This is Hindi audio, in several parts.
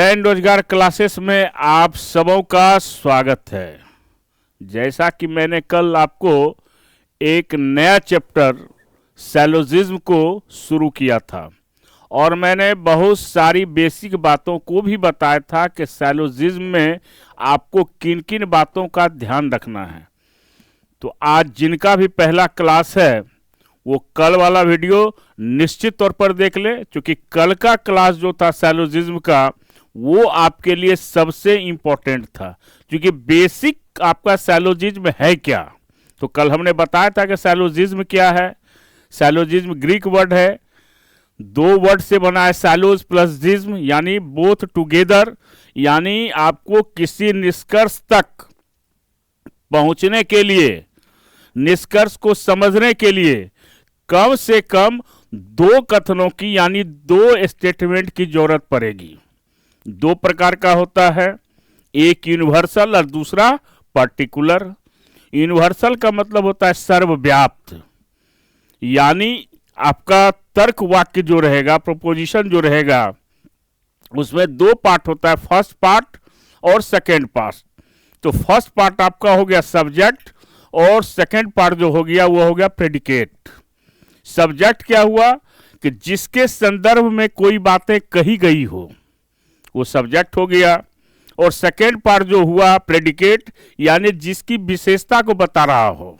एंड रोजगार क्लासेस में आप सबों का स्वागत है। जैसा कि मैंने कल आपको एक नया चैप्टर सैलोजिज्म को शुरू किया था और मैंने बहुत सारी बेसिक बातों को भी बताया था कि सैलोजिज्म में आपको किन किन बातों का ध्यान रखना है। तो आज जिनका भी पहला क्लास है वो कल वाला वीडियो निश्चित तौर पर देख ले, क्योंकि कल का क्लास जो था सैलोजिज्म का वो आपके लिए सबसे इंपॉर्टेंट था, क्योंकि बेसिक आपका सैलोजिज्म है क्या। तो कल हमने बताया था कि सैलोजिज्म क्या है। सैलोजिज्म ग्रीक वर्ड है, दो वर्ड से बना है, सैलोज प्लस जिज्म, यानी बोथ टुगेदर, यानी आपको किसी निष्कर्ष तक पहुंचने के लिए, निष्कर्ष को समझने के लिए कम से कम दो कथनों की यानी दो स्टेटमेंट की जरूरत पड़ेगी। दो प्रकार का होता है, एक यूनिवर्सल और दूसरा पर्टिकुलर। यूनिवर्सल का मतलब होता है सर्वव्याप्त, यानी आपका तर्क वाक्य जो रहेगा, प्रोपोजिशन जो रहेगा, उसमें दो पार्ट होता है, फर्स्ट पार्ट और सेकेंड पार्ट। तो फर्स्ट पार्ट आपका हो गया सब्जेक्ट और सेकेंड पार्ट जो हो गया वो हो गया प्रेडिकेट। सब्जेक्ट क्या हुआ कि जिसके संदर्भ में कोई बातें कही गई हो वो सब्जेक्ट हो गया, और सेकेंड पार्ट जो हुआ प्रेडिकेट, यानी जिसकी विशेषता को बता रहा हो।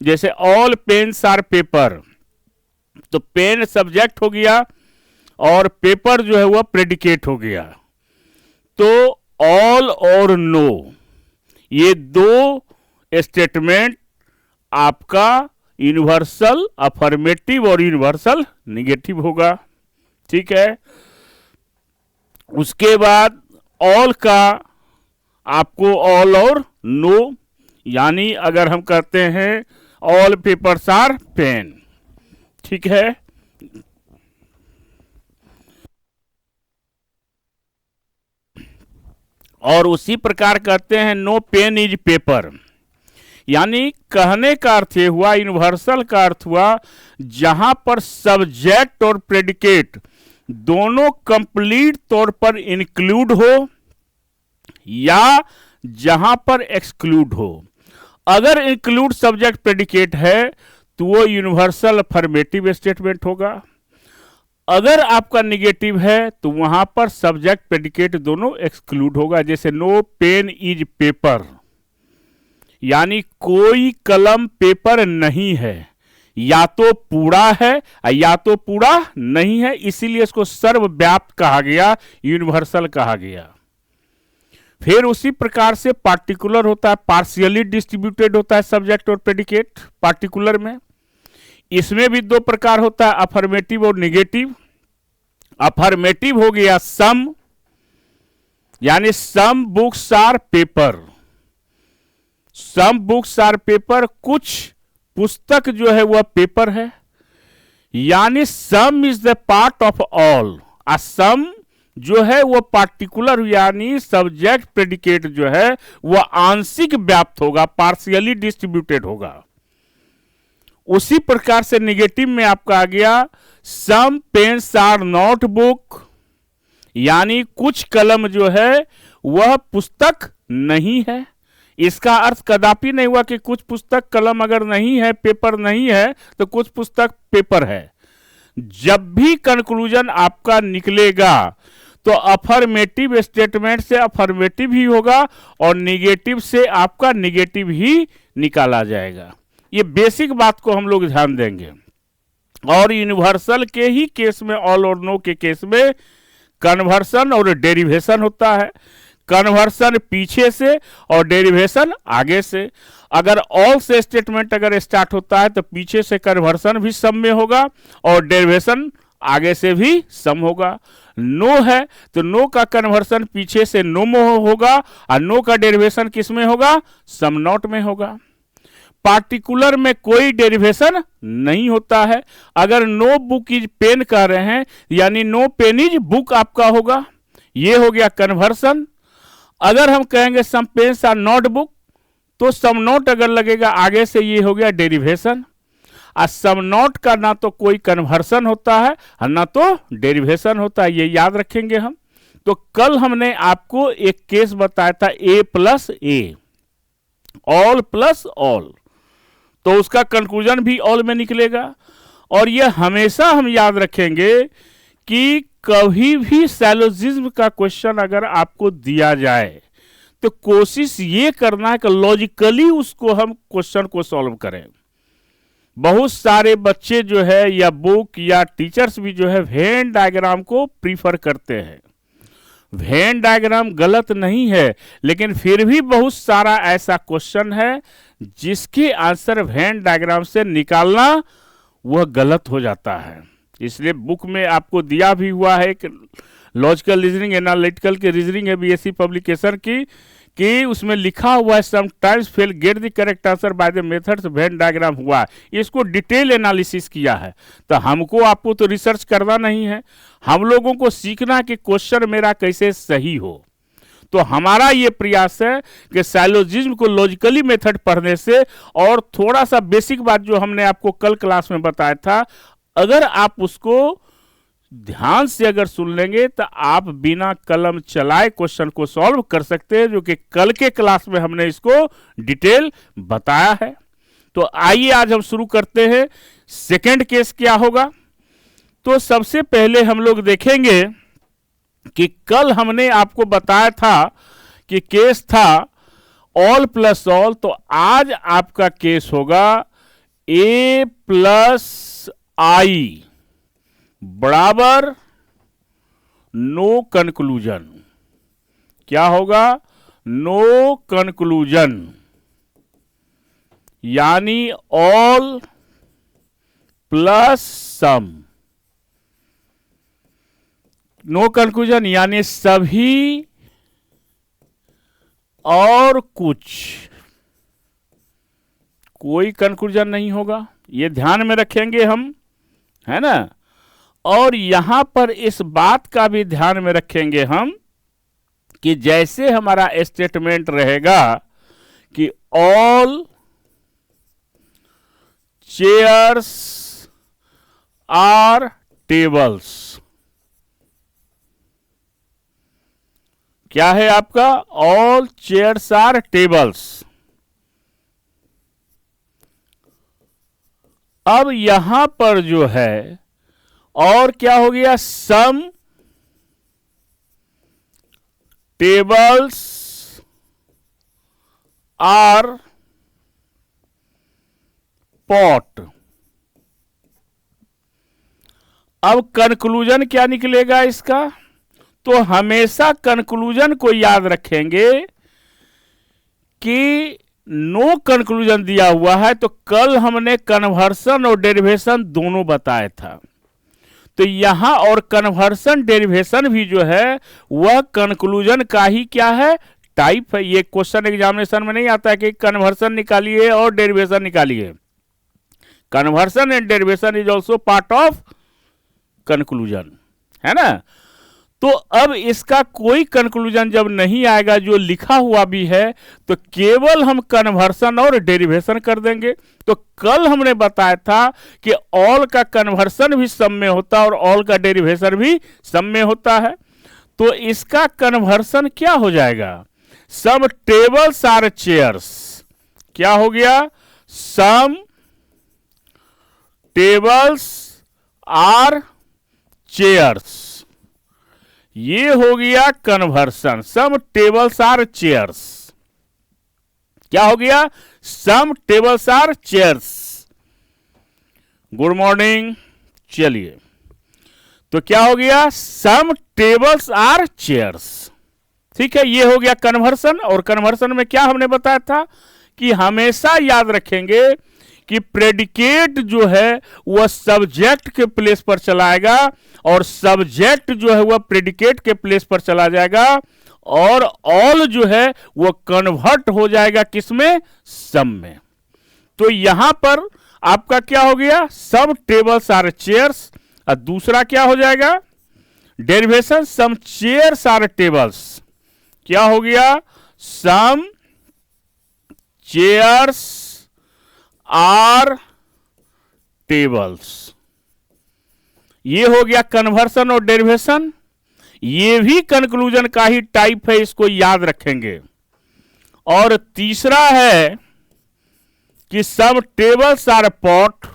जैसे ऑल पेन्स आर पेपर, तो पेन सब्जेक्ट हो गया और पेपर जो है वह प्रेडिकेट हो गया। तो ऑल और नो, ये दो स्टेटमेंट आपका यूनिवर्सल अफर्मेटिव और यूनिवर्सल निगेटिव होगा। ठीक है। उसके बाद ऑल का आपको ऑल और नो, यानी अगर हम कहते हैं ऑल पेपर्स आर पेन, ठीक है। और उसी प्रकार कहते हैं नो पेन इज पेपर, यानी कहने का अर्थ ये हुआ, यूनिवर्सल का अर्थ हुआ जहां पर सब्जेक्ट और प्रेडिकेट दोनों कंप्लीट तौर पर इंक्लूड हो या जहां पर एक्सक्लूड हो। अगर इंक्लूड सब्जेक्ट प्रेडिकेट है तो वो यूनिवर्सल अफर्मेटिव स्टेटमेंट होगा। अगर आपका निगेटिव है तो वहां पर सब्जेक्ट प्रेडिकेट दोनों एक्सक्लूड होगा। जैसे नो पेन इज पेपर, यानी कोई कलम पेपर नहीं है, या तो पूरा है या तो पूरा नहीं है, इसीलिए इसको सर्वव्याप्त कहा गया, यूनिवर्सल कहा गया। फिर उसी प्रकार से पार्टिकुलर होता है, पार्शियली डिस्ट्रीब्यूटेड होता है सब्जेक्ट और प्रेडिकेट पार्टिकुलर में। इसमें भी दो प्रकार होता है, अफर्मेटिव और निगेटिव। अफर्मेटिव हो गया सम, यानी some books are paper, some books are paper, कुछ पुस्तक जो है वह पेपर है, यानी some is the part of all. आ सम जो है वह पार्टिकुलर, यानी सब्जेक्ट प्रेडिकेट जो है वह आंशिक व्याप्त होगा, पार्शियली डिस्ट्रीब्यूटेड होगा। उसी प्रकार से निगेटिव में आपका आ गया सम पेन्स आर नॉट बुक, यानी कुछ कलम जो है वह पुस्तक नहीं है। इसका अर्थ कदापि नहीं हुआ कि कुछ पुस्तक कलम अगर नहीं है, पेपर नहीं है, तो कुछ पुस्तक पेपर है। जब भी कंक्लूजन आपका निकलेगा तो अफर्मेटिव स्टेटमेंट से अफर्मेटिव ही होगा और निगेटिव से आपका निगेटिव ही निकाला जाएगा। ये बेसिक बात को हम लोग ध्यान देंगे। और यूनिवर्सल के ही केस में, ऑल और नो के केस में कन्वर्सन और डेरिवेशन होता है। कन्वर्सन पीछे से और डेरिवेशन आगे से। अगर ऑल से स्टेटमेंट अगर स्टार्ट होता है तो पीछे से कन्वर्सन भी सम में होगा और डेरिवेशन आगे से भी सम होगा। नो है तो नो का कन्वर्सन पीछे से नो में होगा और नो का डेरिवेशन किस में होगा, सम नॉट में होगा। पार्टिकुलर में कोई डेरिवेशन नहीं होता है। अगर नो बुक इज पेन कह रहे हैं, यानी नो पेन इज बुक आपका होगा, ये हो गया कन्वर्सन। अगर हम कहेंगे सम पेन्स आर नॉट बुक, तो सम नॉट अगर लगेगा आगे से, ये हो गया डेरिवेशन। और सम नॉट का ना तो कोई कन्वर्सन होता है और ना तो डेरिवेशन होता है, ये याद रखेंगे हम। तो कल हमने आपको एक केस बताया था ए प्लस ए, ऑल प्लस ऑल, तो उसका कंक्लूजन भी ऑल में निकलेगा। और यह हमेशा हम याद रखेंगे कि कभी भी सैलोजिज्म का क्वेश्चन अगर आपको दिया जाए तो कोशिश ये करना है कि लॉजिकली उसको हम क्वेश्चन को सॉल्व करें। बहुत सारे बच्चे जो है या बुक या टीचर्स भी जो है वेन डायग्राम को प्रीफर करते हैं। वेन डायग्राम गलत नहीं है, लेकिन फिर भी बहुत सारा ऐसा क्वेश्चन है जिसके आंसर वेन डायग्राम से निकालना वह गलत हो जाता है। इसलिए बुक में आपको दिया भी हुआ है कि लॉजिकल रीजनिंग, एनालिटिकल की रीजनिंग है बीएससी पब्लिकेशन की, कि उसमें लिखा हुआ है sometimes fail get the correct answer by the methods Venn diagram हुआ है। इसको डिटेल एनालिसिस किया है। तो हमको आपको तो रिसर्च करना नहीं है, हम लोगों को सीखना कि क्वेश्चन मेरा कैसे सही हो। तो हमारा ये प्रयास है कि साइलोजिज्म को लॉजिकली मेथड पढ़ने से, और थोड़ा सा बेसिक बात जो हमने आपको कल क्लास में बताया था, अगर आप उसको ध्यान से अगर सुन लेंगे तो आप बिना कलम चलाए क्वेश्चन को सॉल्व कर सकते हैं, जो कि कल के क्लास में हमने इसको डिटेल बताया है। तो आइए आज हम शुरू करते हैं। सेकंड केस क्या होगा? तो सबसे पहले हम लोग देखेंगे कि कल हमने आपको बताया था कि केस था ऑल प्लस ऑल, तो आज आपका केस होगा ए प्लस आई बराबर नो कंक्लूजन। क्या होगा? नो कंक्लूजन, यानी all plus some. No conclusion यानी सभी और कुछ, कोई कंक्लूजन नहीं होगा। ये ध्यान में रखेंगे हम, है ना। और यहां पर इस बात का भी ध्यान में रखेंगे हम कि जैसे हमारा स्टेटमेंट रहेगा कि ऑल चेयर्स आर टेबल्स, क्या है आपका? All chairs are tables. अब यहां पर जो है और क्या हो गया? Some tables are pot. अब कंक्लूजन क्या निकलेगा इसका? तो हमेशा कंक्लूजन को याद रखेंगे कि नो कंक्लूजन दिया हुआ है। तो कल हमने कन्वर्सन और डेरिवेशन दोनों बताया था, तो यहां और कन्वर्सन डेरिवेशन भी जो है वह कंक्लूजन का ही क्या है? टाइप है। ये क्वेश्चन एग्जामिनेशन में नहीं आता है कि कन्वर्सन निकालिए और डेरिवेशन निकालिए। Conversion and derivation is also part of conclusion, है ना। तो अब इसका कोई कंक्लूजन जब नहीं आएगा, जो लिखा हुआ भी है, तो केवल हम कन्वर्सन और डेरिवेशन कर देंगे। तो कल हमने बताया था कि ऑल का कन्वर्सन भी सम में होता है और ऑल का डेरिवेशन भी सम में होता है। तो इसका कन्वर्सन क्या हो जाएगा? Some tables are chairs. क्या हो गया? Some tables are chairs. ये हो गया conversion. Some tables are chairs. क्या हो गया? Some tables are chairs. Good morning. चलिए, तो क्या हो गया? Some tables are chairs. ठीक है, ये हो गया कन्वर्सन। और कन्वर्सन में क्या हमने बताया था कि हमेशा याद रखेंगे कि प्रेडिकेट जो है वह सब्जेक्ट के प्लेस पर चलाएगा, और सब्जेक्ट जो है वह प्रेडिकेट के प्लेस पर चला जाएगा, और ऑल जो है वह कन्वर्ट हो जाएगा किसमें? सम में। तो यहां पर आपका क्या हो गया? Some tables are chairs. और दूसरा क्या हो जाएगा? Derivation some chairs are tables. क्या हो गया? Some chairs are tables. ये हो गया कन्वर्सन और डेरिवेशन। ये भी कंक्लूजन का ही टाइप है, इसको याद रखेंगे। और तीसरा है कि सम टेबल्स आर पॉट,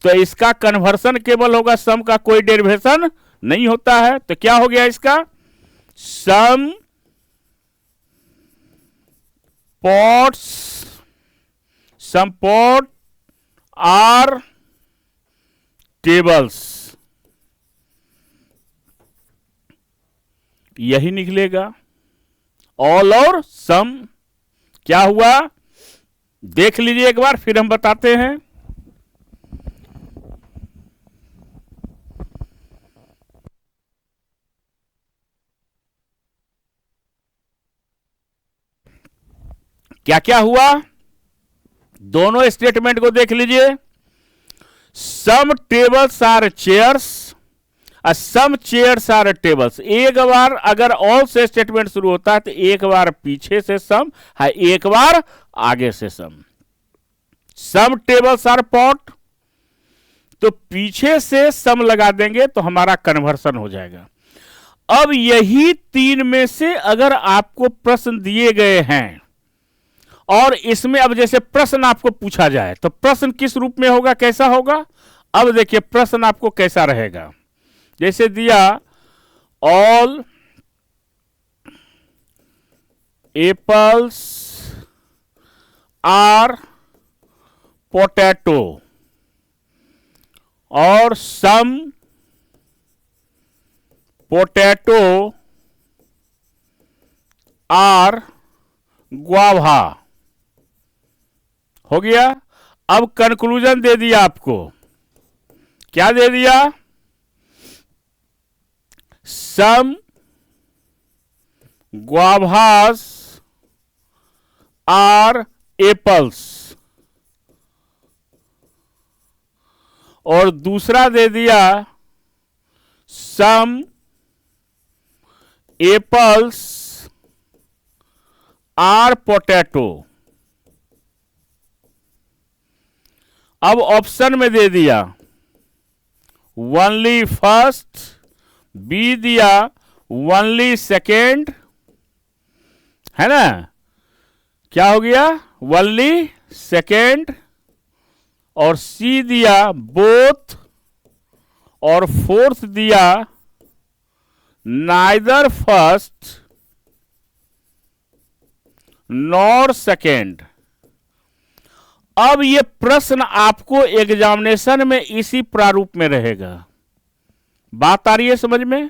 तो इसका कन्वर्सन केवल होगा, सम का कोई डेरिवेशन नहीं होता है। तो क्या हो गया इसका, सम पॉट आर टेबल्स, यही निकलेगा। ऑल और सम क्या हुआ, देख लीजिए एक बार, फिर हम बताते हैं। क्या क्या हुआ, दोनों स्टेटमेंट को देख लीजिए। Some tables are chairs, some chairs are tables. एक बार अगर ऑल से स्टेटमेंट शुरू होता है तो एक बार पीछे से सम है, एक बार आगे से सम। सम टेबल्स आर पॉट, तो पीछे से सम लगा देंगे तो हमारा कन्वर्सन हो जाएगा। अब यही तीन में से अगर आपको प्रश्न दिए गए हैं और इसमें अब जैसे प्रश्न आपको पूछा जाए तो प्रश्न किस रूप में होगा, कैसा होगा। अब देखिए प्रश्न आपको कैसा रहेगा, जैसे दिया ऑल एप्पल्स आर पोटैटो और सम पोटैटो आर ग्वाभा, हो गया। अब कंक्लूजन दे दिया आपको, क्या दे दिया, सम ग्वाभास आर एप्पल्स, और दूसरा दे दिया सम एप्पल्स आर पोटैटो। अब ऑप्शन में दे दिया ओनली फर्स्ट, बी दिया ओनली सेकेंड, है ना, क्या हो गया ओनली सेकेंड, और सी दिया बोथ, और फोर्थ दिया नाइदर फर्स्ट नॉर सेकेंड। अब ये प्रश्न आपको एग्जामिनेशन में इसी प्रारूप में रहेगा, बात आ रही है समझ में।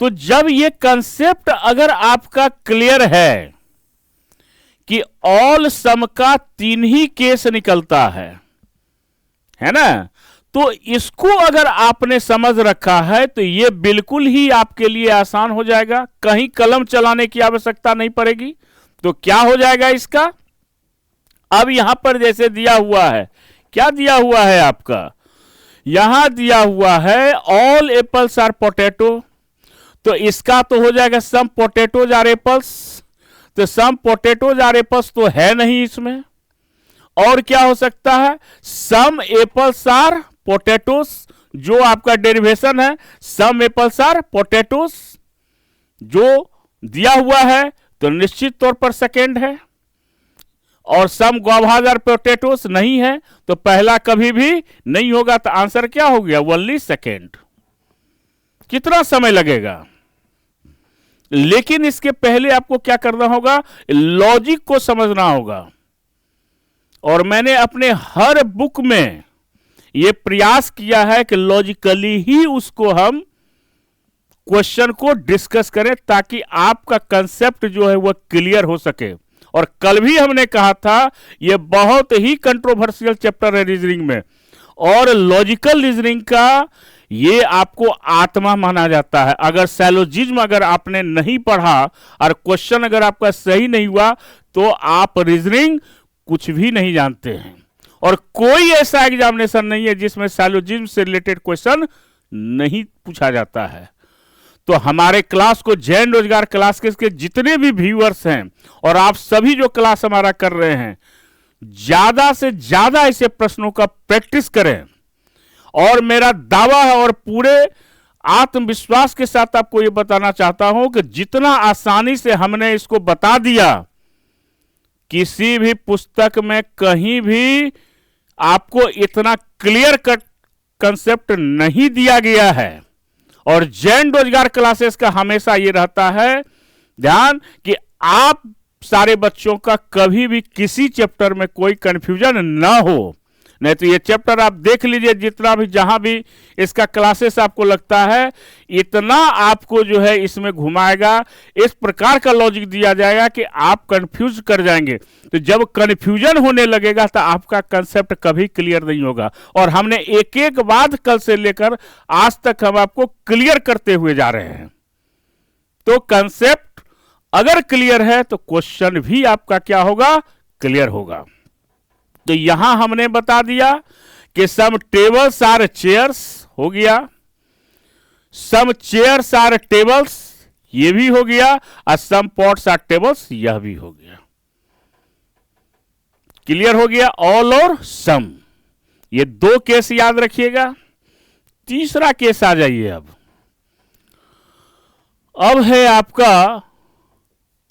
तो जब ये कंसेप्ट अगर आपका क्लियर है कि ऑल सम का तीन ही केस निकलता है ना, तो इसको अगर आपने समझ रखा है तो ये बिल्कुल ही आपके लिए आसान हो जाएगा, कहीं कलम चलाने की आवश्यकता नहीं पड़ेगी। तो क्या हो जाएगा इसका, अब यहां पर जैसे दिया हुआ है, क्या दिया हुआ है आपका, यहां दिया हुआ है ऑल एप्पल्स आर पोटैटो, तो इसका तो हो जाएगा सम पोटैटोज आर एप्पल्स, तो सम पोटैटोज आर एप्पल्स तो है नहीं इसमें। और क्या हो सकता है, सम एप्पल्स आर पोटैटोस, जो आपका डेरिवेशन है सम एप्पल्स आर पोटैटोस, जो दिया हुआ है तो निश्चित तौर पर सेकेंड है, और सम ग्वाभास आर पोटैटोस नहीं है तो पहला कभी भी नहीं होगा, तो आंसर क्या हो गया ओनली सेकेंड। कितना समय लगेगा, लेकिन इसके पहले आपको क्या करना होगा, लॉजिक को समझना होगा। और मैंने अपने हर बुक में यह प्रयास किया है कि लॉजिकली ही उसको हम क्वेश्चन को डिस्कस करें, ताकि आपका कंसेप्ट जो है वह क्लियर हो सके। और कल भी हमने कहा था यह बहुत ही कंट्रोवर्शियल चैप्टर है रीजनिंग में, और लॉजिकल रीजनिंग का ये आपको आत्मा माना जाता है। अगर सैलोजिज्म अगर आपने नहीं पढ़ा और क्वेश्चन अगर आपका सही नहीं हुआ तो आप रीजनिंग कुछ भी नहीं जानते हैं। और कोई ऐसा एग्जामिनेशन नहीं है जिसमें सैलोजिज्म से रिलेटेड क्वेश्चन नहीं पूछा जाता है। तो हमारे क्लास को, जैन रोजगार क्लास के जितने भी व्यूअर्स हैं और आप सभी जो क्लास हमारा कर रहे हैं, ज्यादा से ज्यादा ऐसे प्रश्नों का प्रैक्टिस करें। और मेरा दावा है और पूरे आत्मविश्वास के साथ आपको ये बताना चाहता हूं कि जितना आसानी से हमने इसको बता दिया, किसी भी पुस्तक में कहीं भी आपको इतना क्लियर कट कंसेप्ट नहीं दिया गया है। और जैन रोजगार क्लासेस का हमेशा ये रहता है ध्यान कि आप सारे बच्चों का कभी भी किसी चैप्टर में कोई कंफ्यूजन ना हो। नहीं तो ये चैप्टर आप देख लीजिए, जितना भी जहां भी इसका क्लासेस आपको लगता है, इतना आपको जो है इसमें घुमाएगा, इस प्रकार का लॉजिक दिया जाएगा कि आप कंफ्यूज कर जाएंगे। तो जब कंफ्यूजन होने लगेगा तो आपका कंसेप्ट कभी क्लियर नहीं होगा। और हमने एक एक बात कल से लेकर आज तक हम आपको क्लियर करते हुए जा रहे हैं। तो कंसेप्ट अगर क्लियर है तो क्वेश्चन भी आपका क्या होगा, क्लियर होगा। तो यहां हमने बता दिया कि सम टेबल्स आर चेयर्स हो गया, सम चेयर्स आर टेबल्स ये भी हो गया, और सम पॉट्स आर टेबल्स यह भी हो गया। क्लियर हो गया ऑल और सम। ये दो केस याद रखिएगा। तीसरा केस आ जाइए। अब है आपका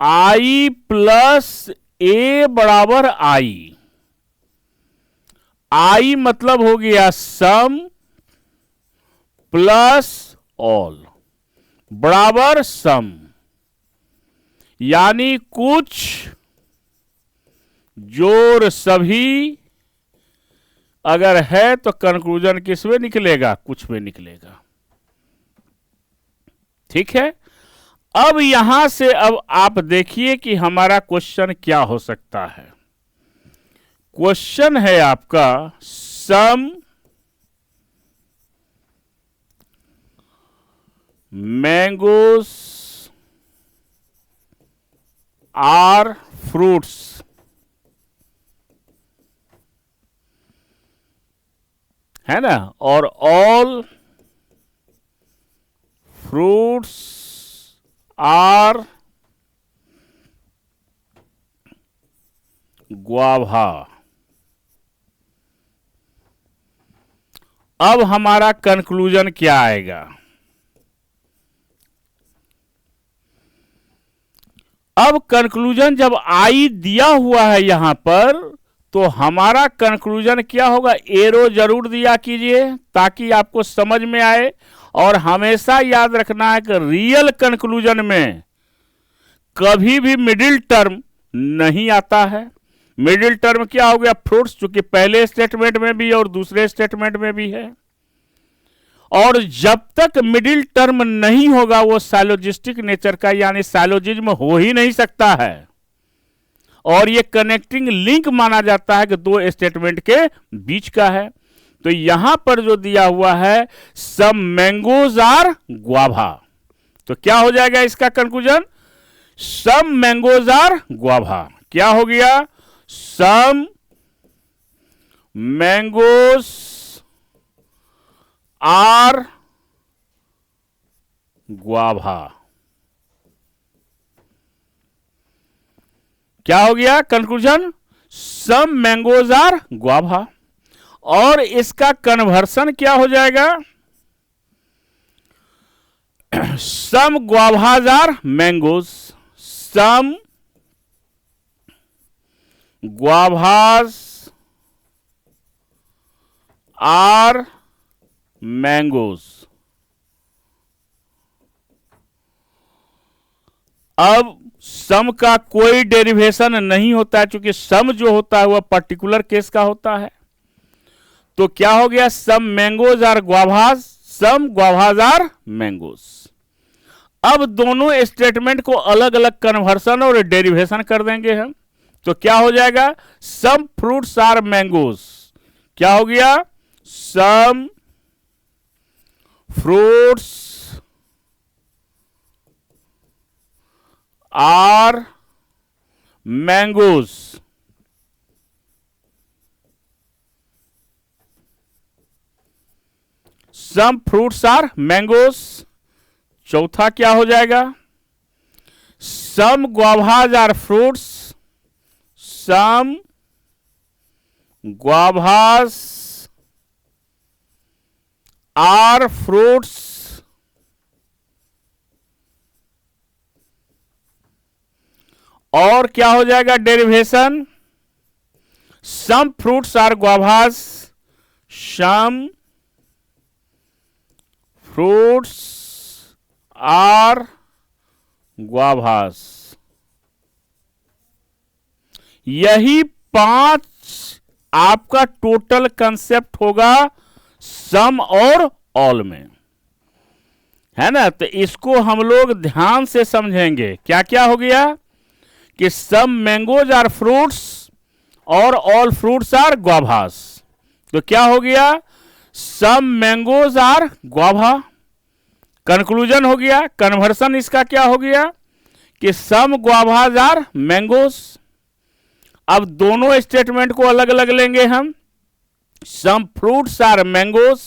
आई प्लस ए बराबर आई। आई मतलब हो गया सम प्लस ऑल बराबर सम, यानी कुछ जोड़ सभी अगर है तो कंक्लूजन किस में निकलेगा, कुछ में निकलेगा। ठीक है। अब यहां से अब आप देखिए कि हमारा क्वेश्चन क्या हो सकता है। क्वेश्चन है आपका सम मैंगोस आर फ्रूट्स, है ना, और ऑल फ्रूट्स आर गुआवा। अब हमारा कंक्लूजन क्या आएगा। अब कंक्लूजन जब आई दिया हुआ है यहां पर, तो हमारा कंक्लूजन क्या होगा, एरो जरूर दिया कीजिए ताकि आपको समझ में आए। और हमेशा याद रखना है कि रियल कंक्लूजन में कभी भी मिडिल टर्म नहीं आता है। मिडिल टर्म क्या हो गया, फ्रूट्स, चूंकि पहले स्टेटमेंट में भी और दूसरे स्टेटमेंट में भी है। और जब तक मिडिल टर्म नहीं होगा वो साइलोजिस्टिक नेचर का, यानी साइलोजिज्म हो ही नहीं सकता है। और ये कनेक्टिंग लिंक माना जाता है कि दो स्टेटमेंट के बीच का है। तो यहां पर जो दिया हुआ है सम मैंगोज आर गुआवा, तो क्या हो जाएगा इसका conclusion, some mangoes are guava. क्या हो गया, सम मैंगोज आर गुआवा। क्या हो गया conclusion, some mangoes are guava. और इसका कन्वर्सन क्या हो जाएगा, some guavas are mangoes, some guavas are mangoes. अब सम का कोई डेरिवेशन नहीं होता है, क्योंकि सम जो होता है वह पर्टिकुलर केस का होता है। तो क्या हो गया, some mangoes are guavas, some guavas are mangoes. अब दोनों स्टेटमेंट को अलग अलग कन्वर्सन और डेरिवेशन कर देंगे हम। तो क्या हो जाएगा, सम फ्रूट्स आर मैंगोज। क्या हो गया, some fruits are mangoes. Some fruits are mangoes. चौथा क्या हो जाएगा, some guavas are fruits, some guavas are fruits. और क्या हो जाएगा derivation, some fruits are guavas, some fruits are guavas. यही 5 आपका टोटल कंसेप्ट होगा सम और ऑल में, है ना। तो इसको हम लोग ध्यान से समझेंगे। क्या क्या हो गया कि सम मैंगोज आर फ्रूट्स और ऑल फ्रूट्स आर ग्वाभास। तो क्या हो गया, सम मैंगोज आर ग्वाभा, कंक्लूजन हो गया। कन्वर्सन इसका क्या हो गया कि सम ग्वाभाज आर मैंगोज। अब दोनों स्टेटमेंट को अलग अलग लेंगे हम। सम फ्रूट्स आर मैंगोज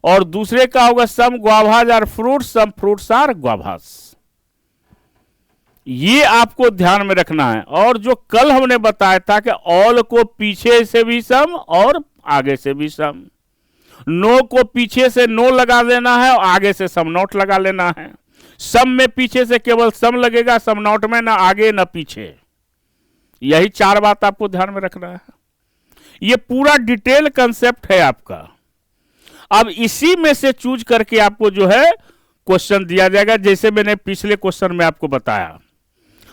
और दूसरे का होगा some guavas are fruits, some fruits are guavas. ये आपको ध्यान में रखना है। और जो कल हमने बताया था कि ऑल को पीछे से भी सम और आगे से भी सम, नो को पीछे से नो लगा देना है और आगे से सम नॉट लगा लेना है। सम में पीछे से केवल सम लगेगा, सम नॉट में ना आगे ना पीछे। यही 4 बात आपको ध्यान में रखना है। ये पूरा डिटेल कंसेप्ट है आपका। अब इसी में से चूज करके आपको जो है क्वेश्चन दिया जाएगा, जैसे मैंने पिछले क्वेश्चन में आपको बताया।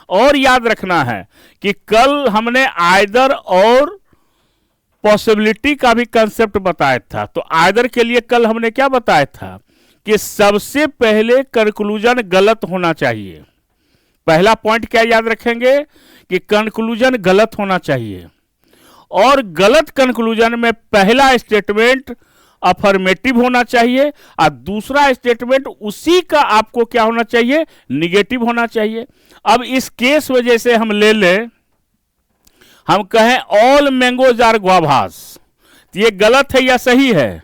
और याद रखना है कि कल हमने आइदर और पॉसिबिलिटी का भी कंसेप्ट बताया था। तो आइदर के लिए कल हमने क्या बताया था कि सबसे पहले कंक्लूजन गलत होना चाहिए। पहला पॉइंट क्या याद रखेंगे कि कंक्लूजन गलत होना चाहिए। और गलत कंक्लूजन में पहला स्टेटमेंट अफर्मेटिव होना चाहिए और दूसरा स्टेटमेंट उसी का आपको क्या होना चाहिए, निगेटिव होना चाहिए। अब इस केस में जैसे हम ले लें, हम कहें ऑल मैंगोज आर ग्वाभास, तो ये गलत है या सही है?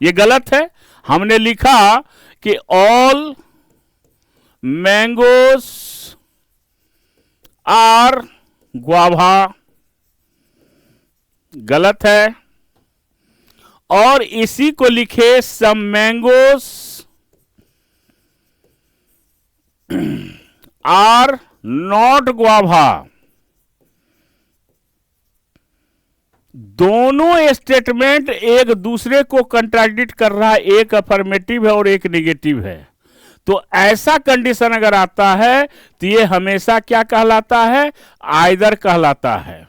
ये गलत है। हमने लिखा कि ऑल मैंगोज आर ग्वाभा, गलत है। और इसी को लिखे सम मैंगोज आर नॉट ग्वाभा। दोनों स्टेटमेंट एक दूसरे को कंट्राडिक्ट कर रहा है, एक अफर्मेटिव है और एक निगेटिव है। तो ऐसा कंडीशन अगर आता है तो ये हमेशा क्या कहलाता है, आइदर कहलाता है,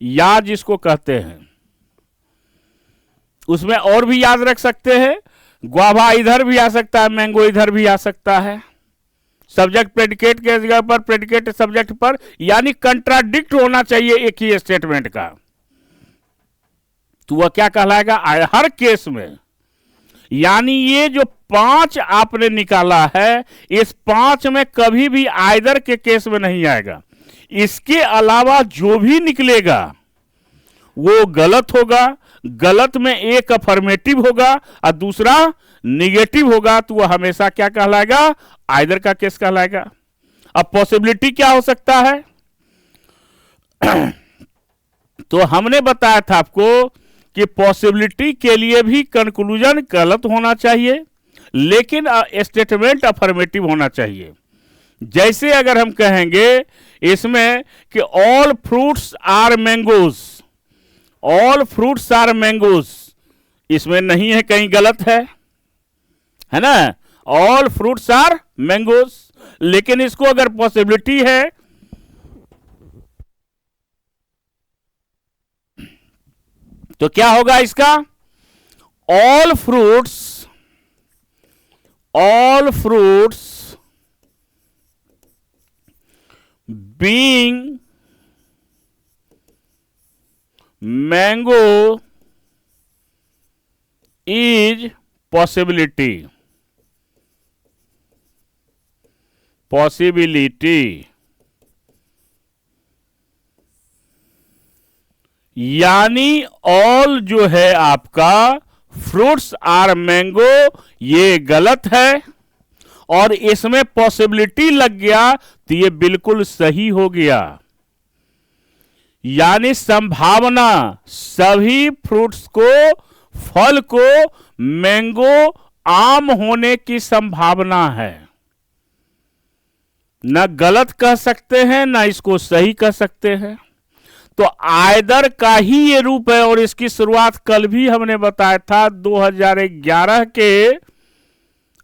या जिसको कहते हैं। उसमें और भी याद रख सकते हैं, ग्वाभा इधर भी आ सकता है, मैंगो इधर भी आ सकता है। सब्जेक्ट प्रेडिकेट के जगह पर, प्रेडिकेट सब्जेक्ट पर, यानी कंट्राडिक्ट होना चाहिए एक ही स्टेटमेंट का, तो वह क्या कहलाएगा हर केस में। यानी ये जो 5 आपने निकाला है, इस 5 में कभी भी आइदर के केस में नहीं आएगा। इसके अलावा जो भी निकलेगा वो गलत होगा। गलत में एक अफर्मेटिव होगा और दूसरा निगेटिव होगा, तो वह हमेशा क्या कहलाएगा, आइदर का केस कहलाएगा। अब पॉसिबिलिटी क्या हो सकता है तो हमने बताया था आपको कि पॉसिबिलिटी के लिए भी कंक्लूजन गलत होना चाहिए, लेकिन स्टेटमेंट अफर्मेटिव होना चाहिए। जैसे अगर हम कहेंगे इसमें कि all fruits are mangoes, all fruits are mangoes, इसमें नहीं है, कहीं गलत है ना, ऑल फ्रूट्स आर मैंगोज। लेकिन इसको अगर पॉसिबिलिटी है तो क्या होगा इसका, all fruits being mango is possibility. यानी ऑल जो है आपका फ्रूट्स आर मैंगो, ये गलत है और इसमें पॉसिबिलिटी लग गया तो ये बिल्कुल सही हो गया। यानी संभावना, सभी फ्रूट्स को, फल को मैंगो आम होने की संभावना है। न गलत कह सकते हैं ना इसको सही कह सकते हैं। तो आयदर का ही ये रूप है, और इसकी शुरुआत कल भी हमने बताया था 2011 के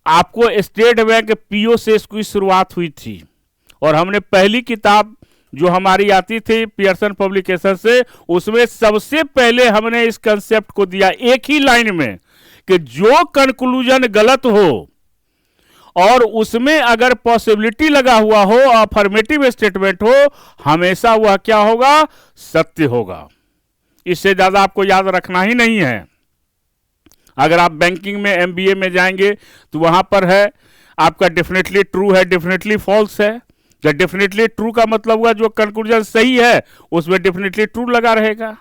आपको स्टेट बैंक पीओ से इसकी शुरुआत हुई थी, और हमने पहली किताब जो हमारी आती थी पियर्सन पब्लिकेशन से, उसमें सबसे पहले हमने इस कंसेप्ट को दिया एक ही लाइन में कि जो कंक्लूजन गलत हो और उसमें अगर पॉसिबिलिटी लगा हुआ हो, अफर्मेटिव स्टेटमेंट हो, हमेशा वह क्या होगा, सत्य होगा। इससे ज्यादा आपको याद रखना ही नहीं है। अगर आप बैंकिंग में एमबीए में जाएंगे तो वहां पर है आपका डेफिनेटली ट्रू है, डेफिनेटली फॉल्स है। जब डेफिनेटली ट्रू का मतलब हुआ जो कंक्लूजन सही है उसमें डेफिनेटली ट्रू लगा रहेगा,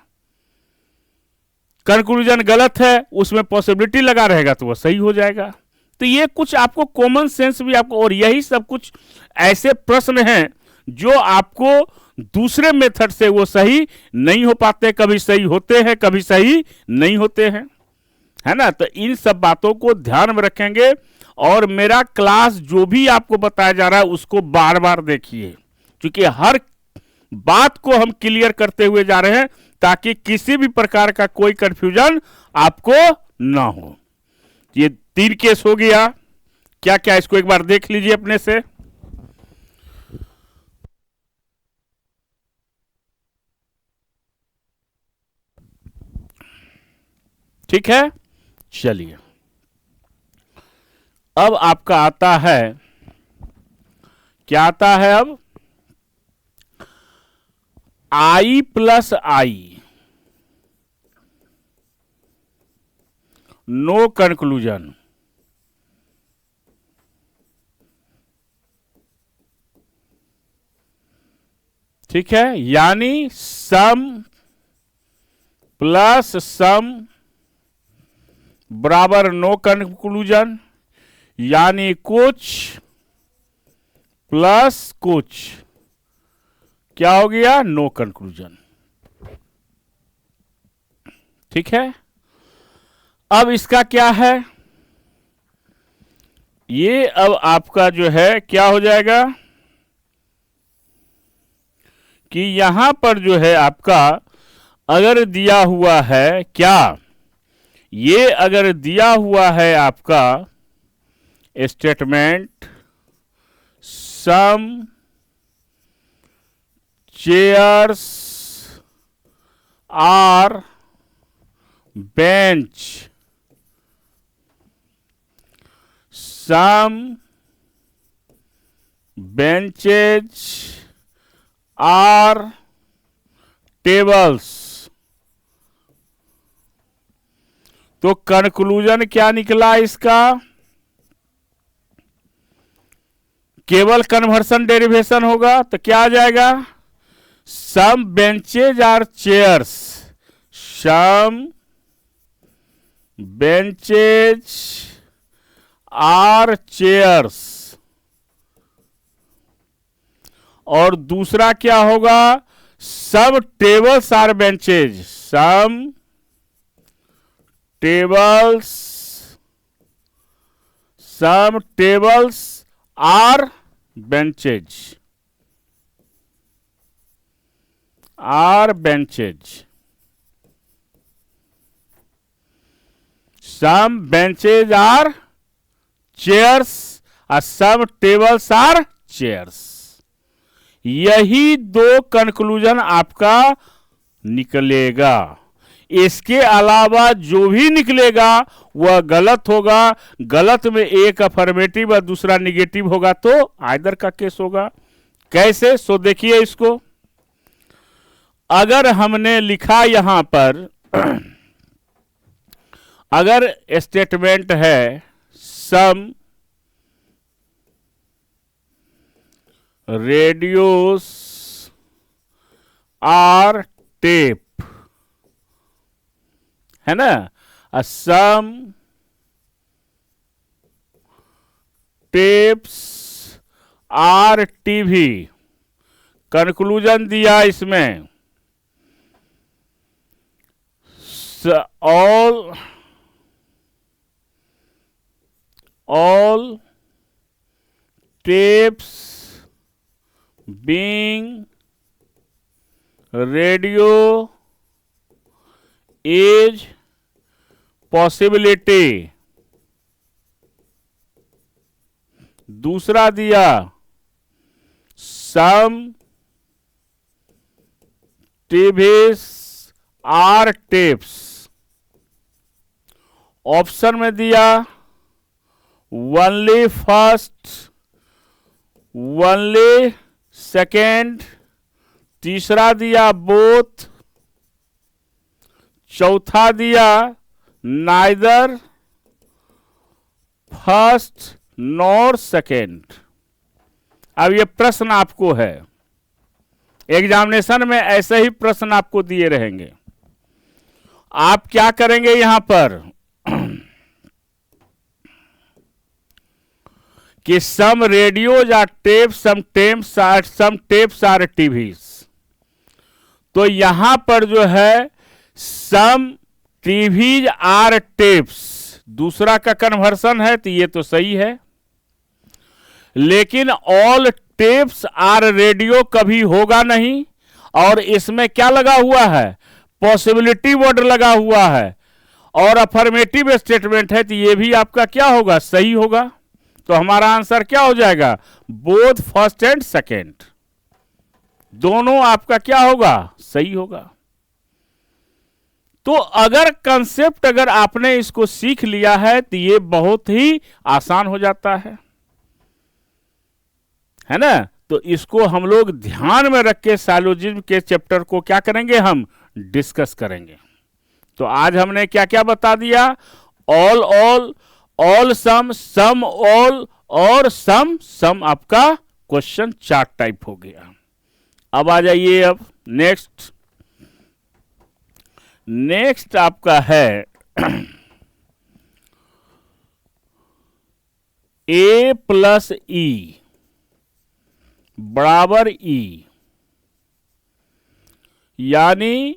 कंक्लूजन गलत है उसमें पॉसिबिलिटी लगा रहेगा तो वह सही हो जाएगा। तो ये कुछ आपको कॉमन सेंस भी आपको, और यही सब कुछ ऐसे प्रश्न हैं जो आपको दूसरे मेथड से वो सही नहीं हो पाते, कभी सही होते हैं कभी सही नहीं होते हैं, है ना। तो इन सब बातों को ध्यान में रखेंगे, और मेरा क्लास जो भी आपको बताया जा रहा है उसको बार बार देखिए, क्योंकि हर बात को हम क्लियर करते हुए जा रहे हैं ताकि किसी भी प्रकार का कोई कंफ्यूजन आपको ना हो। ये 3 केस हो गया, क्या क्या इसको एक बार देख लीजिए अपने से। ठीक है, चलिए अब आपका आता है, क्या आता है अब, आई प्लस आई, नो कंक्लूजन। ठीक है, यानी सम प्लस सम बराबर नो कंक्लूजन, यानी कुछ प्लस कुछ क्या हो गया, नो कंक्लूजन। ठीक है, अब इसका क्या है, ये अब आपका जो है क्या हो जाएगा कि यहां पर जो है आपका अगर दिया हुआ है क्या, ये अगर दिया हुआ है आपका statement some chairs are bench, some benches are tables, तो कंक्लूजन क्या निकला इसका, केवल कन्वर्सन डेरिवेशन होगा तो क्या आ जाएगा, some benches are chairs, some benches are chairs, और दूसरा क्या होगा, सब tables are benches, some tables, some tables are benches, are benches, some benches are chairs और some tables are chairs। यही 2 कंक्लूजन आपका निकलेगा, इसके अलावा जो भी निकलेगा वह गलत होगा। गलत में एक अफर्मेटिव और दूसरा निगेटिव होगा तो आइदर का केस होगा। कैसे, सो देखिए इसको, अगर हमने लिखा यहां पर अगर स्टेटमेंट है सम रेडियोस आर टेप, है ना, सम टेप्स आर टीवी, कंक्लूजन दिया इसमें all tapes being radio is possibility। दूसरा दिया some TVs are tapes। Option में दिया only first, only second, तीसरा दिया both, चौथा दिया neither first nor second। अब ये प्रश्न आपको है, एग्जामिनेशन में ऐसे ही प्रश्न आपको दिए रहेंगे। आप क्या करेंगे यहां पर कि some radios are tape, some tapes are TVs. तो यहां पर जो है सम टीवीज आर टेप्स, दूसरा का कन्वर्सन है तो ये तो सही है, लेकिन ऑल टेप्स आर रेडियो कभी होगा नहीं। और इसमें क्या लगा हुआ है, पॉसिबिलिटी वर्ड लगा हुआ है और अफर्मेटिव स्टेटमेंट है, तो ये भी आपका क्या होगा, सही होगा। तो हमारा आंसर क्या हो जाएगा, बोथ फर्स्ट एंड सेकेंड, दोनों आपका क्या होगा, सही होगा। तो अगर कंसेप्ट अगर आपने इसको सीख लिया है तो ये बहुत ही आसान हो जाता है ना। तो इसको हम लोग ध्यान में रख के साइलोजिज्म के चैप्टर को क्या करेंगे, हम डिस्कस करेंगे। तो आज हमने क्या क्या बता दिया, ऑल ऑल, ऑल सम, सम ऑल और सम आपका क्वेश्चन 4 टाइप हो गया। अब आ जाइए, अब नेक्स्ट आपका है a प्लस ई बराबर ई, यानी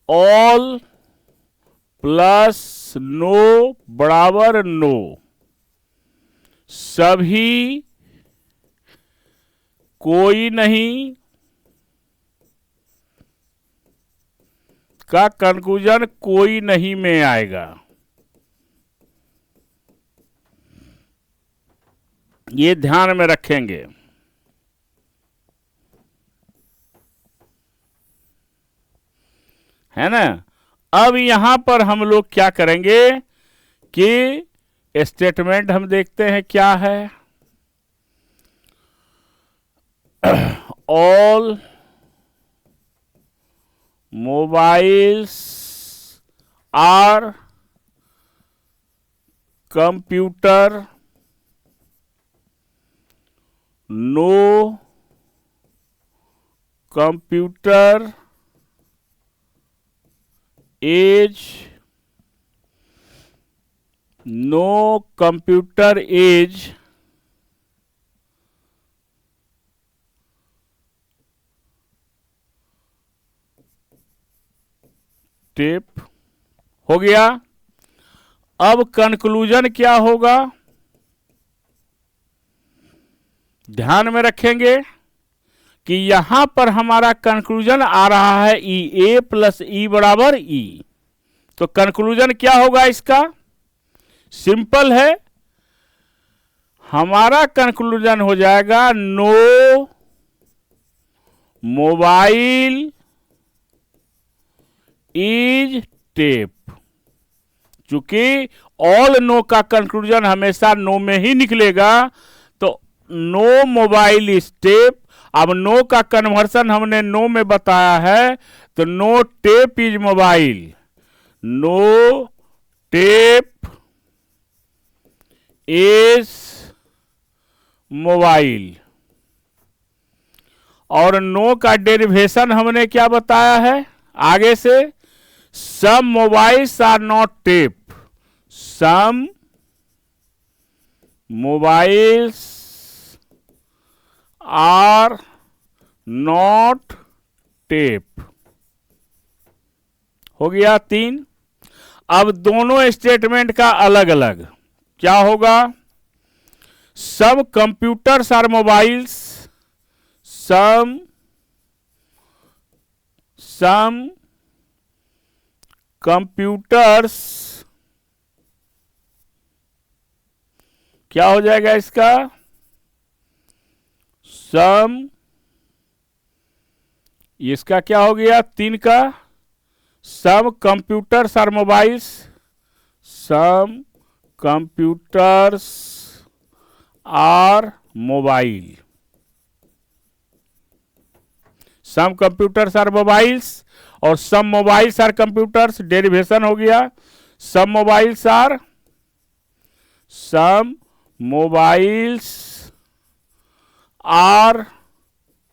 ऑल प्लस नो बराबर नो, सभी कोई नहीं का कंक्लूजन कोई नहीं में आएगा। ये ध्यान में रखेंगे, है ना। अब यहां पर हम लोग क्या करेंगे कि स्टेटमेंट हम देखते हैं क्या है, all mobiles are computer, no computer is, no computer is tape हो गया। अब कंक्लूजन क्या होगा, ध्यान में रखेंगे कि यहां पर हमारा कंक्लूजन आ रहा है ई, ए प्लस ई बराबर ई। तो कंक्लूजन क्या होगा इसका, सिंपल है, हमारा कंक्लूजन हो जाएगा नो मोबाइल इज टेप। चूंकि ऑल नो का कंक्लूजन हमेशा नो में ही निकलेगा, तो नो मोबाइल इज टेप। अब नो का कन्वर्सन हमने नो में बताया है, तो no tape is mobile, no tape is mobile. और नो का डेरिवेशन हमने क्या बताया है आगे से, some mobiles are not tape, some mobiles are not tape. हो गया 3। अब दोनों स्टेटमेंट का अलग अलग क्या होगा, सब computers are mobiles, some computers, क्या हो जाएगा इसका? इसका क्या हो गया? 3 का some computers are mobiles, some computers are mobile, some computers are mobiles और some mobiles are computers, derivation हो गया सम मोबाइल्स आर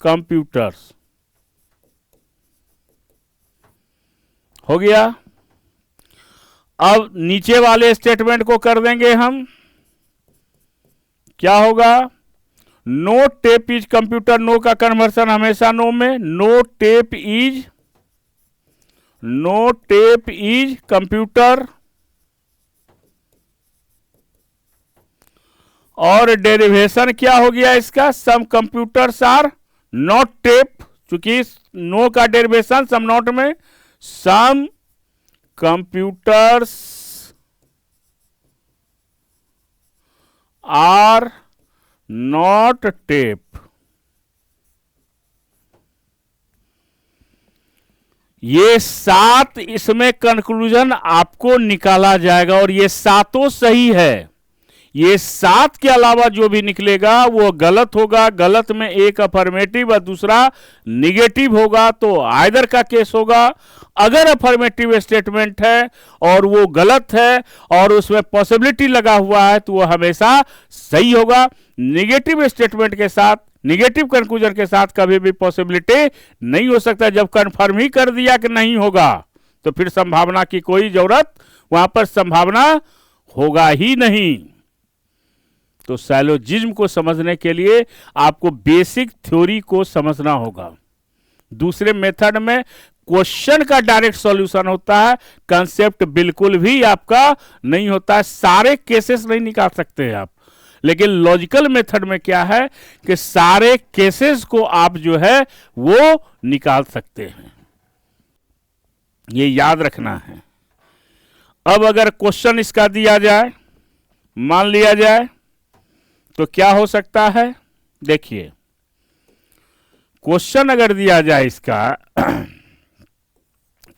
कंप्यूटर्स हो गया। अब नीचे वाले स्टेटमेंट को कर देंगे हम। क्या होगा? No tape is computer, no का कन्वर्सन हमेशा नो में, नो टेप इज कंप्यूटर, और डेरिवेशन क्या हो गया इसका? Some computers are not tape, चूंकि नो का डेरिवेशन सम नॉट में, some computers are not tape. ये 7 इसमें कंक्लूजन आपको निकाला जाएगा और ये 7 सही है। ये 7 के अलावा जो भी निकलेगा वो गलत होगा। गलत में एक अफर्मेटिव और दूसरा निगेटिव होगा, तो आइदर का केस होगा। अगर अफर्मेटिव स्टेटमेंट है और वो गलत है और उसमें पॉसिबिलिटी लगा हुआ है तो वो हमेशा सही होगा। निगेटिव स्टेटमेंट के साथ, निगेटिव कंक्लूजन के साथ कभी भी पॉसिबिलिटी नहीं हो सकता। जब कंफर्म ही कर दिया कि नहीं होगा तो फिर संभावना की कोई जरूरत, वहां पर संभावना होगा ही नहीं। तो साइलोजिज्म को समझने के लिए आपको बेसिक थ्योरी को समझना होगा। दूसरे मेथड में क्वेश्चन का डायरेक्ट सॉल्यूशन होता है, कंसेप्ट बिल्कुल भी आपका नहीं होता है, सारे केसेस नहीं निकाल सकते हैं आप। लेकिन लॉजिकल मेथड में क्या है कि सारे केसेस को आप जो है वो निकाल सकते हैं, ये याद रखना है। अब अगर क्वेश्चन इसका दिया जाए, मान लिया जाए, तो क्या हो सकता है? देखिए, क्वेश्चन अगर दिया जाए इसका,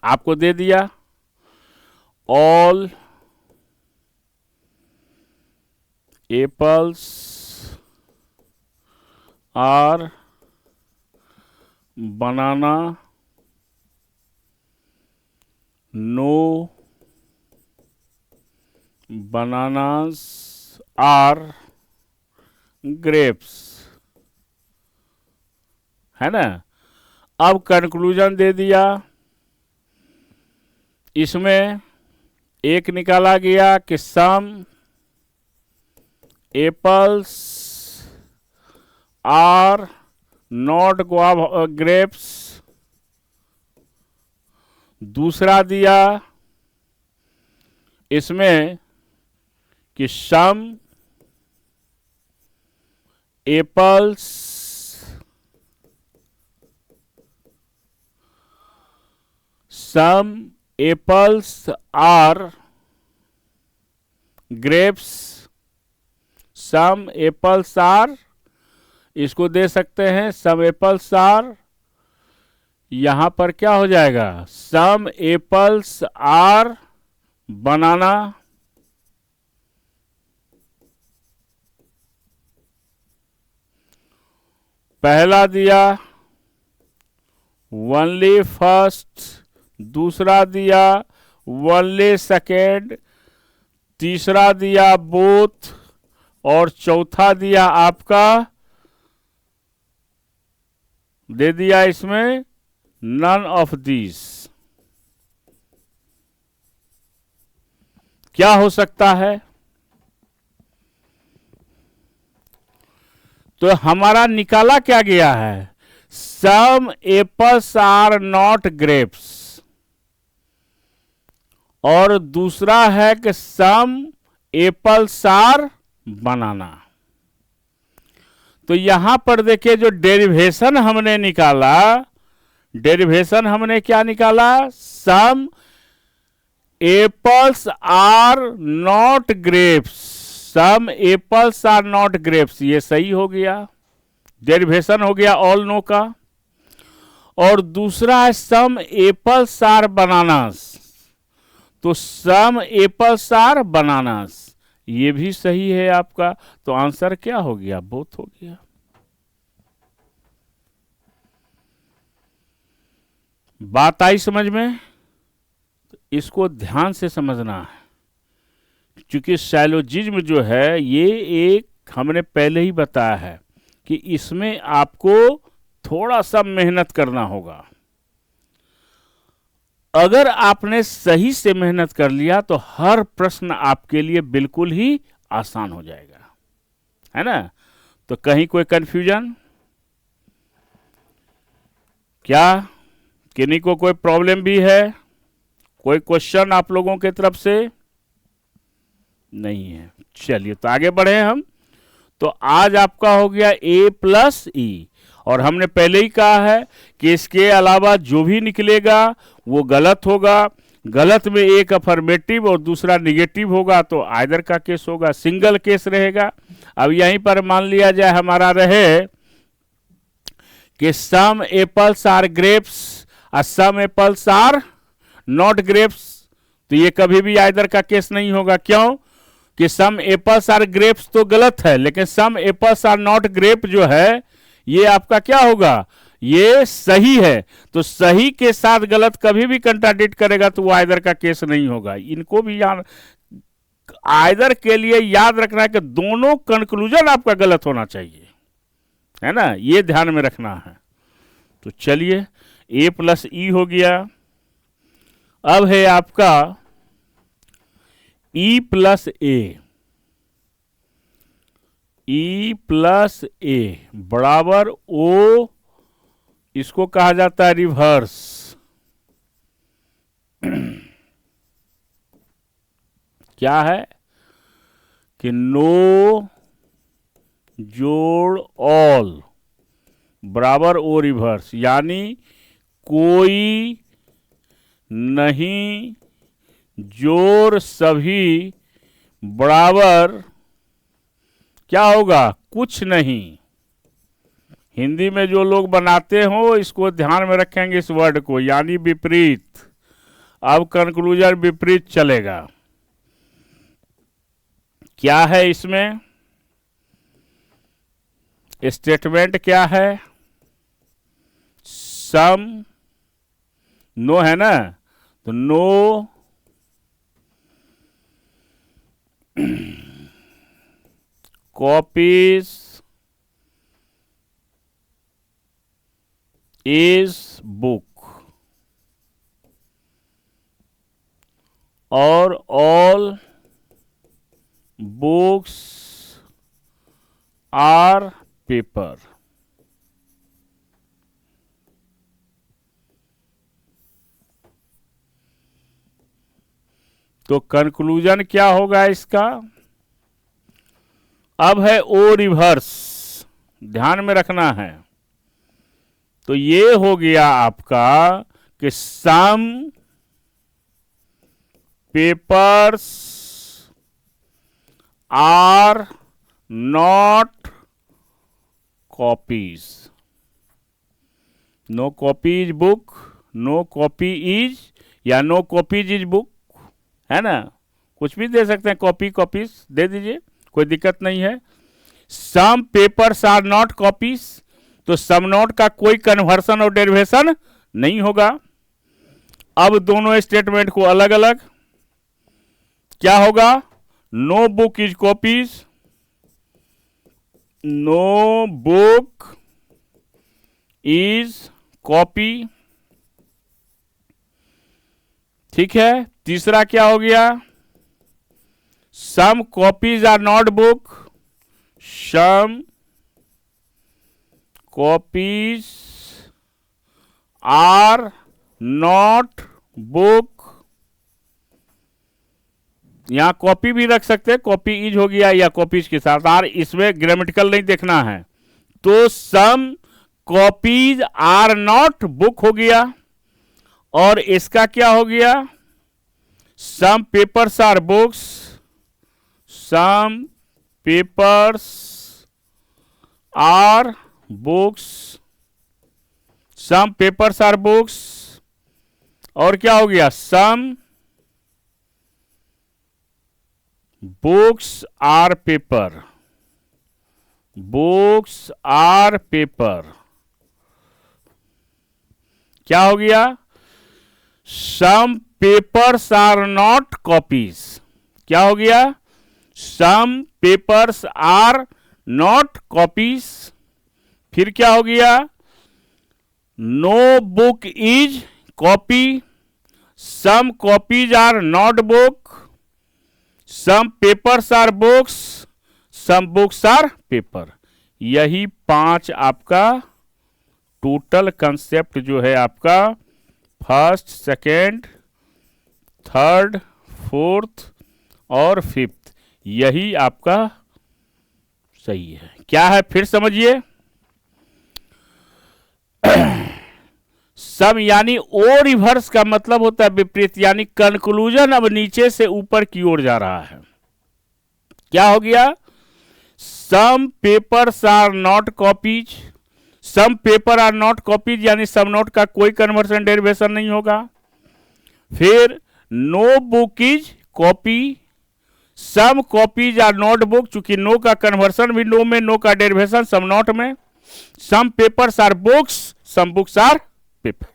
आपको दे दिया all apples are banana, no bananas are grapes, है ना। अब कंक्लूजन दे दिया, इसमें एक निकाला गया कि some apples are not guava grapes, दूसरा दिया इसमें कि some apples are grapes, some apples are, इसको दे सकते हैं सम एप्पल्स आर, यहां पर क्या हो जाएगा? सम एप्पल्स आर बनाना, पहला दिया ओनली फर्स्ट, दूसरा दिया ओनली सेकेंड, तीसरा दिया बोथ, और चौथा दिया आपका, दे दिया इसमें नन ऑफ दिस। क्या हो सकता है? तो हमारा निकाला क्या गया है? सम एप्पल्स आर नॉट ग्रेप्स, और दूसरा है कि सम एप्पल्स आर बनाना। तो यहां पर देखिए जो डेरिवेशन हमने निकाला, डेरिवेशन हमने क्या निकाला, some apples are not grapes, some apples are not grapes, ये सही हो गया, डेरिवेशन हो गया ऑल नो का। और दूसरा है सम एप्पल्स आर बनानास, तो सम एप्पल्स आर बनानास, ये भी सही है आपका। तो आंसर क्या हो गया, बोथ हो गया। बात आई समझ में? इसको ध्यान से समझना है, क्योंकि साइलोजिज्म जो है ये एक हमने पहले ही बताया है कि इसमें आपको थोड़ा सा मेहनत करना होगा। अगर आपने सही से मेहनत कर लिया तो हर प्रश्न आपके लिए बिल्कुल ही आसान हो जाएगा, है ना। तो कहीं कोई कंफ्यूजन क्या, किन्हीं को कोई प्रॉब्लम भी है, कोई क्वेश्चन आप लोगों के तरफ से नहीं है? चलिए तो आगे बढ़े हम। तो आज आपका हो गया a प्लस ई, और हमने पहले ही कहा है कि इसके अलावा जो भी निकलेगा वो गलत होगा। गलत में एक अफर्मेटिव और दूसरा निगेटिव होगा, तो आइदर का केस होगा, सिंगल केस रहेगा। अब यहीं पर मान लिया जाए हमारा रहे कि सम एप्पल्स आर ग्रेप्स और सम एप्पल्स आर नॉट ग्रेप्स, तो ये कभी भी आइदर का केस नहीं होगा। क्यों कि सम एप्पल्स आर ग्रेप्स तो गलत है, लेकिन सम एप्पल्स आर नॉट ग्रेप जो है ये आपका क्या होगा, ये सही है। तो सही के साथ गलत कभी भी कंट्राडिक्ट करेगा तो वो आइदर का केस नहीं होगा। इनको भी आइदर के लिए याद रखना है कि दोनों कंक्लूजन आपका गलत होना चाहिए, है ना, ये ध्यान में रखना है। तो चलिए a प्लस ई हो गया। अब है आपका e प्लस ए, e प्लस ए बराबर o, इसको कहा जाता है रिवर्स। क्या है कि नो जोड़ ऑल बराबर ओ रिवर्स, यानी कोई नहीं जोड़ सभी बराबर क्या होगा, कुछ नहीं। हिंदी में जो लोग बनाते हो इसको ध्यान में रखेंगे इस वर्ड को, यानी विपरीत। अब कंक्लूजन विपरीत चलेगा। क्या है इसमें स्टेटमेंट, क्या है, सम नो है ना, तो नो कॉपीज इज बुक, और ऑल बुक्स आर पेपर। तो कंक्लूजन क्या होगा इसका, अब है ओ रिवर्स, ध्यान में रखना है। तो ये हो गया आपका कि some papers are not copies, no copy is book, no copy is, या नो कॉपीज इज बुक, है ना, कुछ भी दे सकते हैं, कॉपी कॉपीज दे दीजिए, कोई दिक्कत नहीं है। Some papers are not copies, तो सम नॉट का कोई कन्वर्सन और डेरिवेशन नहीं होगा। अब दोनों स्टेटमेंट को अलग अलग क्या होगा, no book is copies, no book is copy, ठीक है। तीसरा क्या हो गया, some copies are not book, some copies are not book, यहां कॉपी भी रख सकते हैं, कॉपी इज हो गया या कॉपीज के साथ आर, इसमें ग्रामेटिकल नहीं देखना है, तो some copies are not book हो गया, और इसका क्या हो गया, some papers are books, some papers are books, some papers are books, और क्या हो गया, some books are paper, books are paper, क्या हो गया, some papers are not copies, क्या हो गया, some papers are not copies, फिर क्या हो गया, no book is copy, some copies are not book, some papers are books, some books are paper. यही 5 आपका टोटल कंसेप्ट जो है आपका फर्स्ट, सेकेंड, थर्ड, फोर्थ और फिफ्थ, यही आपका सही है। क्या है फिर समझिए, सम यानी ओ रिवर्स का मतलब होता है विपरीत, यानी कंक्लूजन अब नीचे से ऊपर की ओर जा रहा है। क्या हो गया, some papers are not copies, some paper are not copies यानी सम नोट का कोई कन्वर्सन डेरिवेशन नहीं होगा। फिर no book is copy, some copies are not book, चूंकि नो का कन्वर्सन भी नो में, नो का डेरिवेशन सम नॉट में। Some papers are books, some books are paper.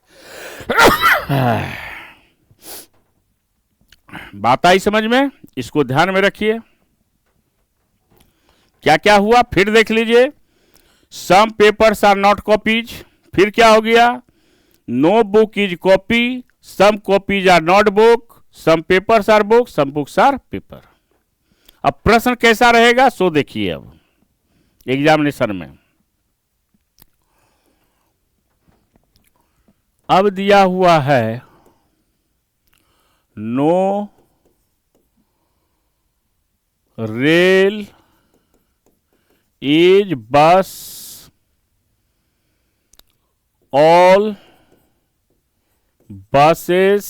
बात आई समझ में, इसको ध्यान में रखिए। क्या क्या हुआ फिर देख लीजिए, some papers are not copies, फिर क्या हो गया, no book is copy, some copies are not book, some papers are book, some books are paper. अब प्रश्न कैसा रहेगा सो देखिए। अब एग्जामिनेशन में अब दिया हुआ है नो रेल इज बस ऑल buses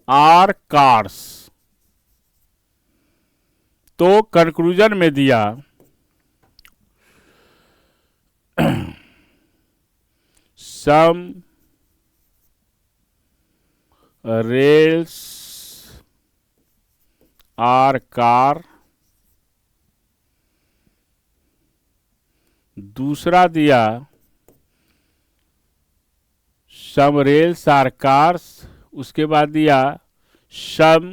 are cars। तो कंक्लूजन में दिया some rails are car। दूसरा दिया some rails are cars, उसके बाद दिया some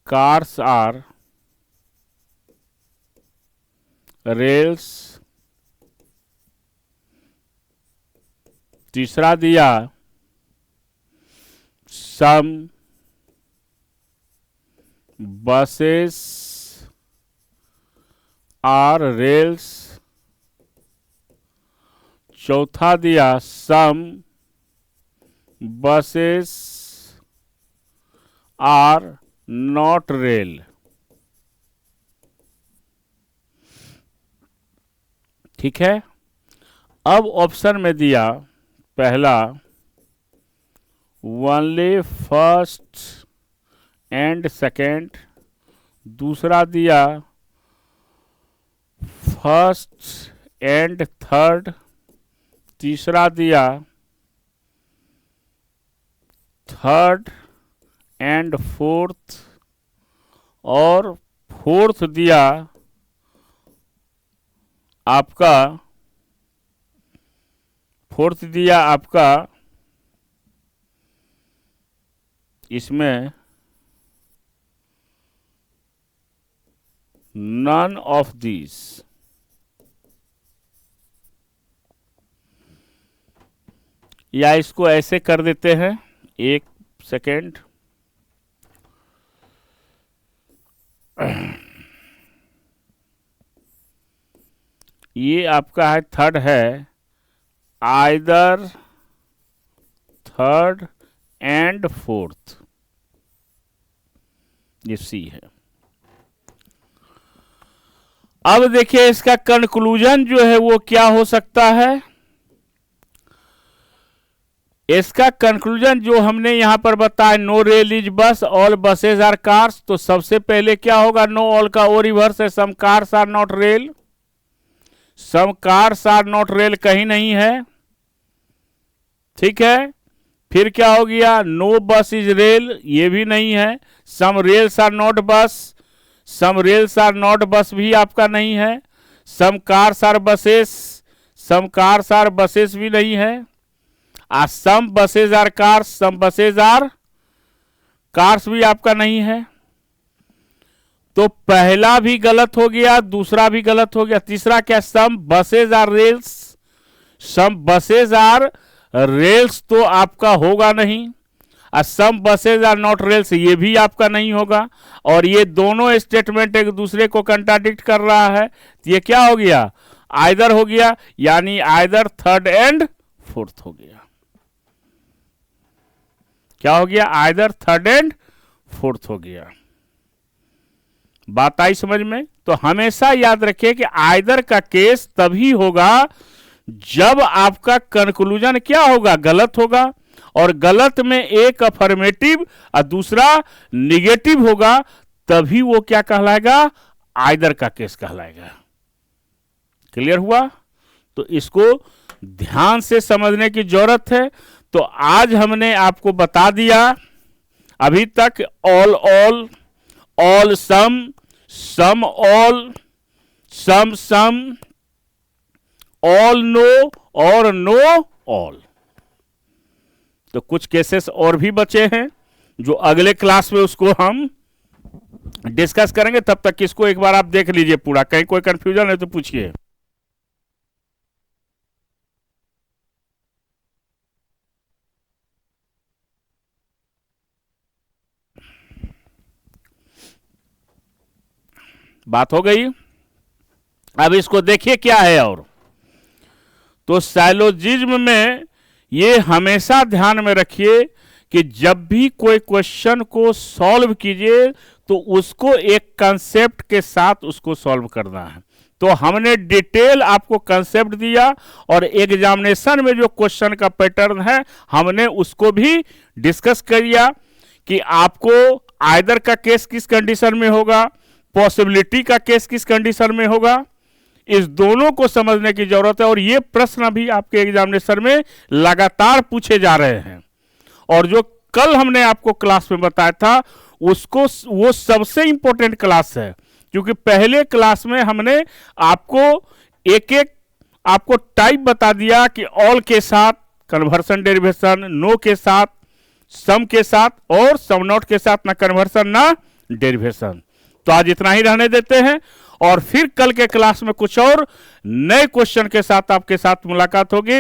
cars are rails। तीसरा दिया some buses आर रेल्स। चौथा दिया some buses are not rail. ठीक है। अब ऑप्शन में दिया पहला ओनली फर्स्ट एंड सेकेंड, दूसरा दिया फर्स्ट एंड थर्ड, तीसरा दिया थर्ड एंड फोर्थ, और फोर्थ दिया आपका इसमें none of these। या इसको ऐसे कर देते हैं, एक सेकेंड, ये आपका है थर्ड है, आइदर थर्ड एंड फोर्थ। ये सी है। अब देखिए इसका कंक्लूजन जो है वो क्या हो सकता है। इसका कंक्लूजन जो हमने यहां पर बताया, नो रेल इज बस, ऑल बसेज आर कार्स, तो सबसे पहले क्या होगा, नो ऑल का ओ रिवर्स है, some cars are not rail, some cars are not rail कहीं नहीं है, ठीक है। फिर क्या हो गया, नो बस इज रेल, ये भी नहीं है, सम रेल्स आर नॉट बस, सम रेल्स आर नॉट बस भी आपका नहीं है, some cars are buses, some cars are buses भी नहीं है, some buses are cars, some buses are cars भी आपका नहीं है। तो पहला भी गलत हो गया, दूसरा भी गलत हो गया, तीसरा क्या, some buses are rails, some buses are rails तो आपका होगा नहीं, some buses are not rails ये भी आपका नहीं होगा, और ये दोनों स्टेटमेंट एक दूसरे को कंट्राडिक्ट कर रहा है, तो ये क्या हो गया, आइदर हो गया, यानी आइदर थर्ड एंड फोर्थ हो गया। क्या हो गया, आइदर थर्ड एंड फोर्थ हो गया। बात आई समझ में। तो हमेशा याद रखिए कि आइदर का केस तभी होगा जब आपका कंक्लूजन क्या होगा, गलत होगा, और गलत में एक अफर्मेटिव और दूसरा निगेटिव होगा, तभी वो क्या कहलाएगा, आइदर का केस कहलाएगा। क्लियर हुआ। तो इसको ध्यान से समझने की जरूरत है। तो आज हमने आपको बता दिया अभी तक ऑल ऑल, ऑल सम, सम ऑल, सम सम, ऑल नो और नो ऑल। तो कुछ केसेस और भी बचे हैं जो अगले क्लास में उसको हम डिस्कस करेंगे। तब तक इसको एक बार आप देख लीजिए पूरा, कहीं कोई कंफ्यूजन है तो पूछिए। बात हो गई। अब इसको देखिए क्या है। और तो साइलोजिज्म में ये हमेशा ध्यान में रखिए कि जब भी कोई क्वेश्चन को सॉल्व कीजिए तो उसको एक कंसेप्ट के साथ उसको सॉल्व करना है। तो हमने डिटेल आपको कंसेप्ट दिया और एग्जामिनेशन में जो क्वेश्चन का पैटर्न है हमने उसको भी डिस्कस किया कि आपको आइदर का केस किस कंडीशन में होगा, पॉसिबिलिटी का केस किस कंडीशन में होगा, इस दोनों को समझने की जरूरत है। और ये प्रश्न भी आपके एग्जामिनेशन में लगातार पूछे जा रहे हैं। और जो कल हमने आपको क्लास में बताया था उसको, वो सबसे इंपॉर्टेंट क्लास है, क्योंकि पहले क्लास में हमने आपको एक एक आपको टाइप बता दिया कि ऑल के साथ कन्वर्सन डेरिवेशन, नो के साथ, सम के साथ और सम नॉट के साथ ना कन्वर्सन ना डेरिवेशन। तो आज इतना ही रहने देते हैं और फिर कल के क्लास में कुछ और नए क्वेश्चन के साथ आपके साथ मुलाकात होगी।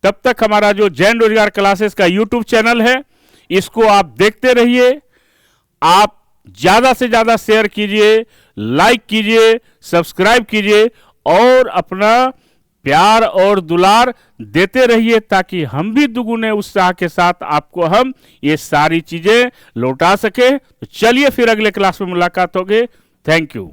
तब तक हमारा जो जैन रोजगार क्लासेस का यूट्यूब चैनल है इसको आप देखते रहिए। आप ज्यादा से ज्यादा शेयर कीजिए, लाइक कीजिए, सब्सक्राइब कीजिए और अपना प्यार और दुलार देते रहिए ताकि हम भी दुगुने उत्साह के साथ आपको हम ये सारी चीजें लौटा सके। तो चलिए फिर अगले क्लास में मुलाकात होगी। Thank you.